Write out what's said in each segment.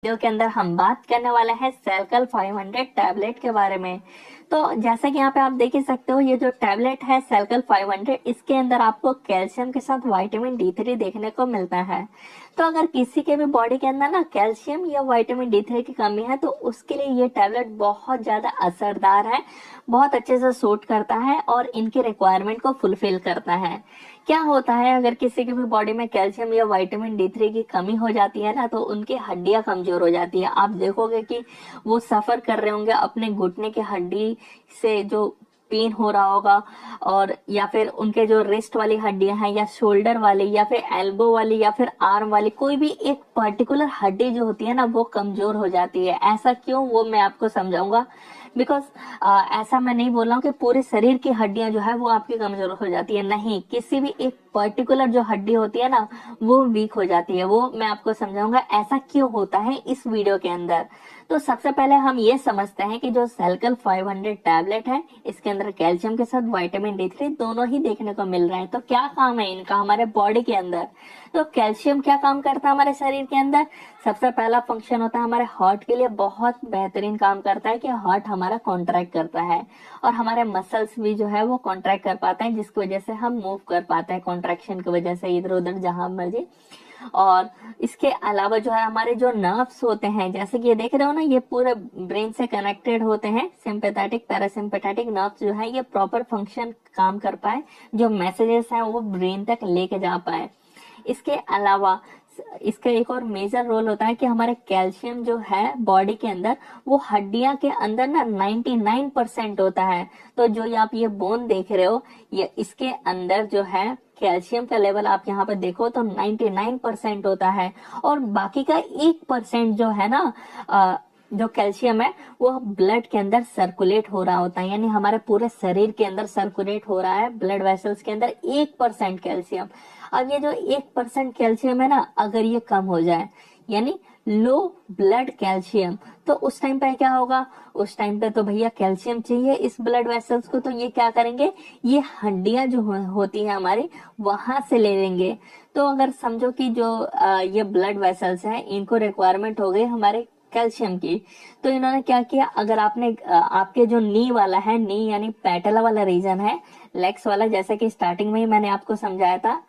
Video के अंदर हम बात करने वाले हैं सेलकल 500 टैबलेट के बारे में। तो जैसा कि यहाँ पे आप देख ही सकते हो, ये जो टैबलेट है सेलकल 500, इसके अंदर आपको कैल्शियम के साथ विटामिन D3 देखने को मिलता है। तो अगर किसी के भी बॉडी के अंदर ना कैल्शियम या विटामिन D3 की कमी है तो उसके लिए ये टैबलेट बहुत ज्यादा असरदार है, बहुत अच्छे से सूट करता है और इनकी रिक्वायरमेंट को फुलफिल करता है। क्या होता है, अगर किसी की भी बॉडी में कैल्शियम या विटामिन D3 की कमी हो जाती है ना, तो उनकी हड्डियां कमजोर हो जाती है। आप देखोगे कि वो सफर कर रहे होंगे अपने घुटने की हड्डी से, जो पेन हो रहा होगा, और या फिर उनके जो रिस्ट वाली हड्डियां हैं या शोल्डर वाली या फिर एल्बो वाली या फिर आर्म वाली, कोई भी एक पर्टिकुलर हड्डी जो होती है ना वो कमजोर हो जाती है। ऐसा क्यों, वो मैं आपको समझाऊंगा। बिकॉज ऐसा मैं नहीं बोल रहा हूँ कि पूरे शरीर की हड्डियां जो है वो आपकी कमजोर हो जाती है, नहीं, किसी भी एक पर्टिकुलर जो हड्डी होती है ना वो वीक हो जाती है। वो मैं आपको समझाऊंगा ऐसा क्यों होता है इस वीडियो के अंदर। तो सबसे पहले हम ये समझते हैं कि जो सेलकल 500 टैबलेट है, इसके अंदर कैल्शियम के साथ विटामिन D3 दोनों ही देखने को मिल रहा है। तो क्या काम है इनका हमारे बॉडी के अंदर? तो कैल्शियम क्या काम करता है हमारे शरीर के अंदर? सबसे पहला फंक्शन होता है हमारे हार्ट के लिए, बहुत बेहतरीन काम करता है कि हार्ट हमारा कॉन्ट्रैक्ट करता है और हमारे मसल्स भी जो है वो कॉन्ट्रैक्ट कर पाते हैं, जिसकी वजह से हम मूव कर पाते हैं कॉन्ट्रैक्शन की वजह से इधर उधर जहां मर्जी। और इसके अलावा जो है हमारे जो नर्व्स होते हैं, जैसे कि ये देख रहे हो ना, ये पूरे ब्रेन से कनेक्टेड होते हैं। सिंपैथेटिक पैरासिम्पैथेटिक नर्व्स जो है ये प्रॉपर फंक्शन काम कर पाए, जो मैसेजेस हैं वो ब्रेन तक लेके जा पाए। इसके अलावा इसका एक और मेजर रोल होता है कि हमारे कैल्शियम जो है बॉडी के अंदर, वो हड्डियां के अंदर ना 99% होता है। तो जो आप ये बोन देख रहे हो, ये इसके अंदर जो है कैल्शियम का लेवल आप यहाँ पे देखो तो 99% होता है। और बाकी का 1% जो है ना, जो कैल्शियम है वो ब्लड के अंदर सर्कुलेट हो रहा होता है, यानी हमारे पूरे शरीर के अंदर सर्कुलेट हो रहा है ब्लड वेसल्स के अंदर 1% कैल्शियम। अब ये जो 1% कैल्शियम है ना, अगर ये कम हो जाए, यानी लो ब्लड कैल्शियम, तो उस टाइम पे क्या होगा? उस टाइम पे तो भैया कैल्शियम चाहिए इस ब्लड वेसल्स को, तो ये क्या करेंगे, ये हड्डियां जो होती है हमारी वहां से ले लेंगे। तो अगर समझो कि जो ये ब्लड वेसल्स हैं इनको रिक्वायरमेंट हो गई हमारे कैल्शियम की, तो इन्होंने क्या किया, अगर आपने आपके जो नी वाला है, नी यानी पैटेला वाला रीजन है, लेग्स वाला, जैसे कि स्टार्टिंग में ही मैंने आपको समझाया था,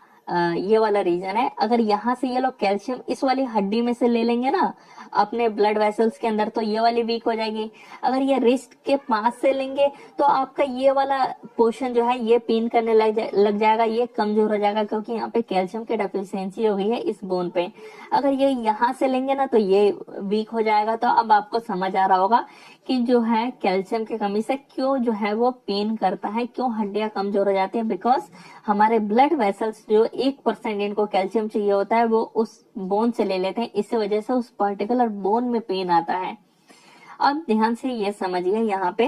ये वाला रीजन है, अगर यहाँ से ये लोग कैल्शियम इस वाली हड्डी में से ले लेंगे ना अपने ब्लड वेसल्स के अंदर, तो ये वाली वीक हो जाएगी। अगर ये रिस्ट के पास से लेंगे तो आपका ये वाला पोर्शन जो है ये पेन करने लग जाएगा, ये कमजोर हो जाएगा, क्योंकि यहाँ पे कैल्शियम की डेफिशिएंसी हो गई है इस बोन पे। अगर ये यहाँ से लेंगे ना तो ये वीक हो जाएगा। तो अब आपको समझ आ रहा होगा कि जो है कैल्शियम की कमी से क्यों जो है वो पेन करता है, क्यों हड्डियां कमजोर हो जाती है। बिकॉज हमारे ब्लड वेसल्स जो 1% इनको कैल्शियम चाहिए होता है वो उस बोन से ले लेते हैं, इसी वजह से उस पर्टिकुलर बोन में पेन आता है। अब ध्यान से ये समझिए यहाँ पे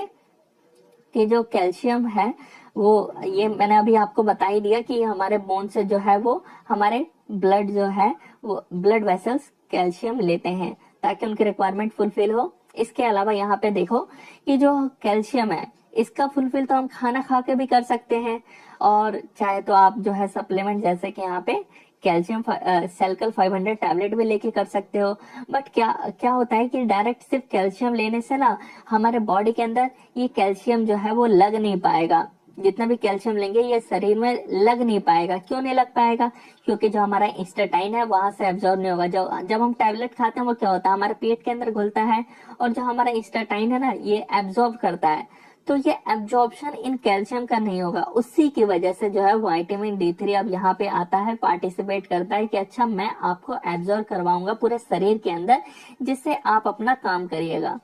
कि जो कैल्शियम है वो, ये मैंने अभी आपको बता ही दिया कि हमारे बोन से जो है वो हमारे ब्लड जो है वो ब्लड वेसल्स कैल्शियम लेते हैं ताकि उनकी रिक्वायरमेंट फुलफिल हो। इसके अलावा यहाँ पे देखो कि जो कैल्शियम है इसका फुलफिल तो हम खाना खा के भी कर सकते हैं, और चाहे तो आप जो है सप्लीमेंट जैसे कि यहाँ पे कैल्शियम सेलकल 500 टैबलेट भी लेके कर सकते हो। बट क्या क्या होता है कि डायरेक्ट सिर्फ कैल्शियम लेने से ना हमारे बॉडी के अंदर ये कैल्शियम जो है वो लग नहीं पाएगा। जितना भी कैल्शियम लेंगे ये शरीर में लग नहीं पाएगा। क्यों नहीं लग पाएगा? क्योंकि जो हमारा इंस्टेटाइन है वहां से एब्जॉर्ब नहीं होगा। जब हम टैबलेट खाते हैं वो क्या होता है, हमारे पेट के अंदर घुलता है, और जो हमारा इंस्टेटाइन है ना ये एब्जॉर्ब करता है। तो ये एब्जॉर्प्शन इन कैल्शियम का नहीं होगा, उसी की वजह से जो है विटामिन D3 अब यहाँ पे आता है, पार्टिसिपेट करता है कि अच्छा मैं आपको एब्जॉर्ब करवाऊंगा पूरे शरीर के अंदर, जिससे आप अपना काम करिएगा।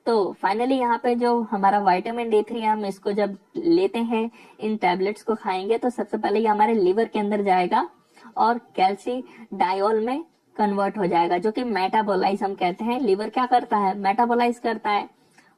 तो फाइनली यहाँ पे जो हमारा विटामिन D3 हम इसको जब लेते हैं, इन टैबलेट्स को खाएंगे, तो सबसे पहले ये हमारे लिवर के अंदर जाएगा और कैल्सीडायोल में कन्वर्ट हो जाएगा, जो कि मेटाबोलाइज हम कहते हैं। लिवर क्या करता है, मेटाबोलाइज करता है,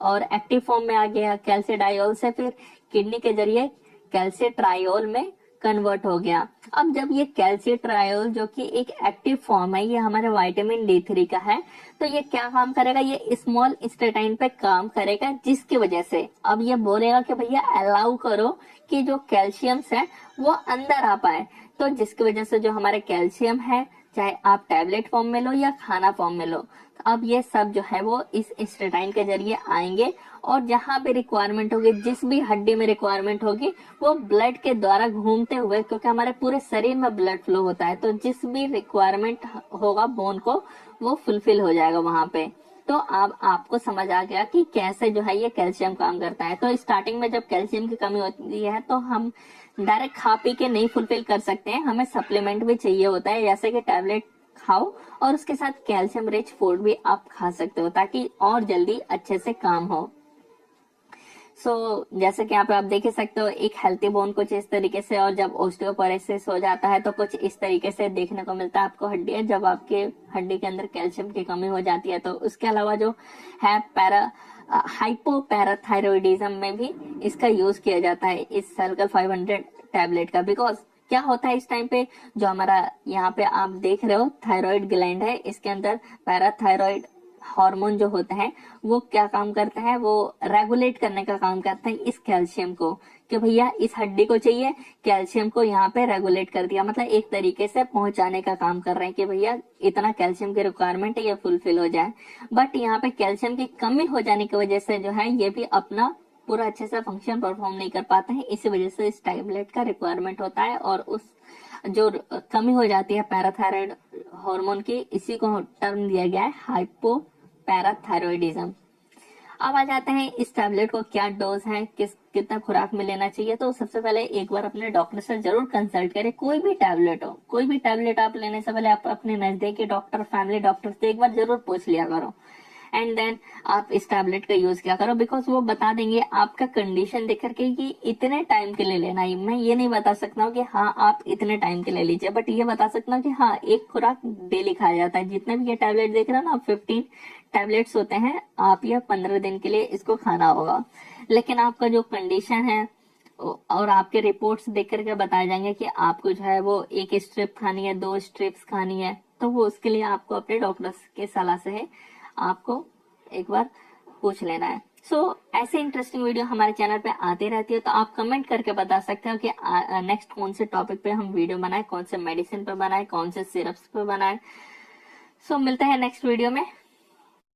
और एक्टिव फॉर्म में आ गया कैल्सीडायोल से, फिर किडनी के जरिए कैल्सीट्रायोल में कन्वर्ट हो गया। अब जब ये कैल्सीट्रायोल जो कि एक एक्टिव फॉर्म है, ये हमारे विटामिन D3 का है, तो ये क्या काम करेगा, ये स्मॉल इंस्टेटाइन पे काम करेगा, जिसकी वजह से अब ये बोलेगा कि भैया अलाउ करो कि जो कैल्शियम है वो अंदर आ पाए। तो जिसकी वजह से जो हमारे कैल्शियम है चाहे आप टैबलेट फॉर्म में लो या खाना फॉर्म में लो। तो अब ये सब जो है वो इस स्टेटाइन के जरिए आएंगे, और जहां पे रिक्वायरमेंट होगी, जिस भी हड्डी में रिक्वायरमेंट होगी, वो ब्लड के द्वारा घूमते हुए, क्योंकि हमारे पूरे शरीर में ब्लड फ्लो होता है, तो जिस भी रिक्वायरमेंट होगा बोन को, वो फुलफिल हो जाएगा वहां पे। तो अब आपको समझ आ गया कि कैसे जो है ये कैल्शियम काम करता है। तो स्टार्टिंग में जब कैल्शियम की कमी होती है तो हम डायरेक्ट खा पी के नहीं फुलफिल कर सकते हैं, हमें सप्लीमेंट भी चाहिए होता है, जैसे कि टैबलेट खाओ और उसके साथ कैल्शियम रिच फूड भी आप खा सकते हो, ताकि और जल्दी अच्छे से काम हो। जैसे कि यहाँ पे आप देख ही सकते हो, एक हेल्थी बोन कुछ इस तरीके से, और जब ऑस्टियोपोरोसिस हो जाता है तो कुछ इस तरीके से देखने को मिलता है आपको हड्डी, जब आपके हड्डी के अंदर कैल्शियम की कमी हो जाती है। तो उसके अलावा जो है हाइपोपैराथायरॉयडिज्म में भी इसका यूज किया जाता है, इस सेल्कल 500 टैबलेट का। बिकॉज क्या होता है इस टाइम पे, जो हमारा यहाँ पे आप देख रहे हो थायराइड ग्लैंड है, इसके अंदर पैराथायरॉइड हार्मोन जो होता है वो क्या काम करता है, वो रेगुलेट करने का काम करता है इस कैल्शियम को, कि भैया इस हड्डी को चाहिए, कैल्शियम को यहाँ पे रेगुलेट कर दिया, मतलब एक तरीके से पहुंचाने का काम कर रहे हैं कि भैया इतना कैल्शियम की रिक्वायरमेंट है, ये फुलफिल हो जाए। बट यहाँ पे कैल्शियम की कमी हो जाने की वजह से जो है ये भी अपना पूरा अच्छे से फंक्शन परफॉर्म नहीं कर पाते हैं, इसी वजह से इस टैबलेट का रिक्वायरमेंट होता है, और उस जो कमी हो जाती है पैराथायरॉइड हार्मोन की, इसी को टर्म दिया गया है हाइपो पैराथायरॉयडिज्म। अब आ जाते हैं इस टैबलेट को क्या डोज है, कितना खुराक में लेना चाहिए। तो सबसे पहले एक बार अपने डॉक्टर से जरूर कंसल्ट करें। कोई भी टैबलेट हो, कोई भी टैबलेट आप लेने से पहले आप अपने नजदीकी डॉक्टर, फैमिली डॉक्टर से एक बार जरूर पूछ लिया करो, एंड देन आप इस टैबलेट का यूज किया करो। बिकॉज वो बता देंगे आपका कंडीशन देख करके कि इतने टाइम के लिए लेना है। मैं ये नहीं बता सकता हूँ कि हाँ आप इतने टाइम के लिए लीजिए, बट ये बता सकता हूँ कि हाँ एक खुराक डेली खाया जाता है। जितने भी ये टैबलेट देख रहे हो ना, 15 टैबलेट्स होते हैं, आप ये 15 दिन के लिए इसको खाना होगा। लेकिन आपका जो कंडीशन है और आपके रिपोर्ट्स देख करके बताए जाएंगे कि आपको जो है वो एक स्ट्रिप खानी है, 2 स्ट्रिप्स खानी है, तो वो उसके लिए आपको अपने डॉक्टर्स के सलाह से है आपको एक बार पूछ लेना है। ऐसे इंटरेस्टिंग वीडियो हमारे चैनल पे आते रहती है, तो आप कमेंट करके बता सकते हो कि नेक्स्ट कौन से टॉपिक पे हम वीडियो बनाए, कौन से मेडिसिन पे बनाए, कौन से सिरप्स पे बनाए। मिलते हैं नेक्स्ट वीडियो में।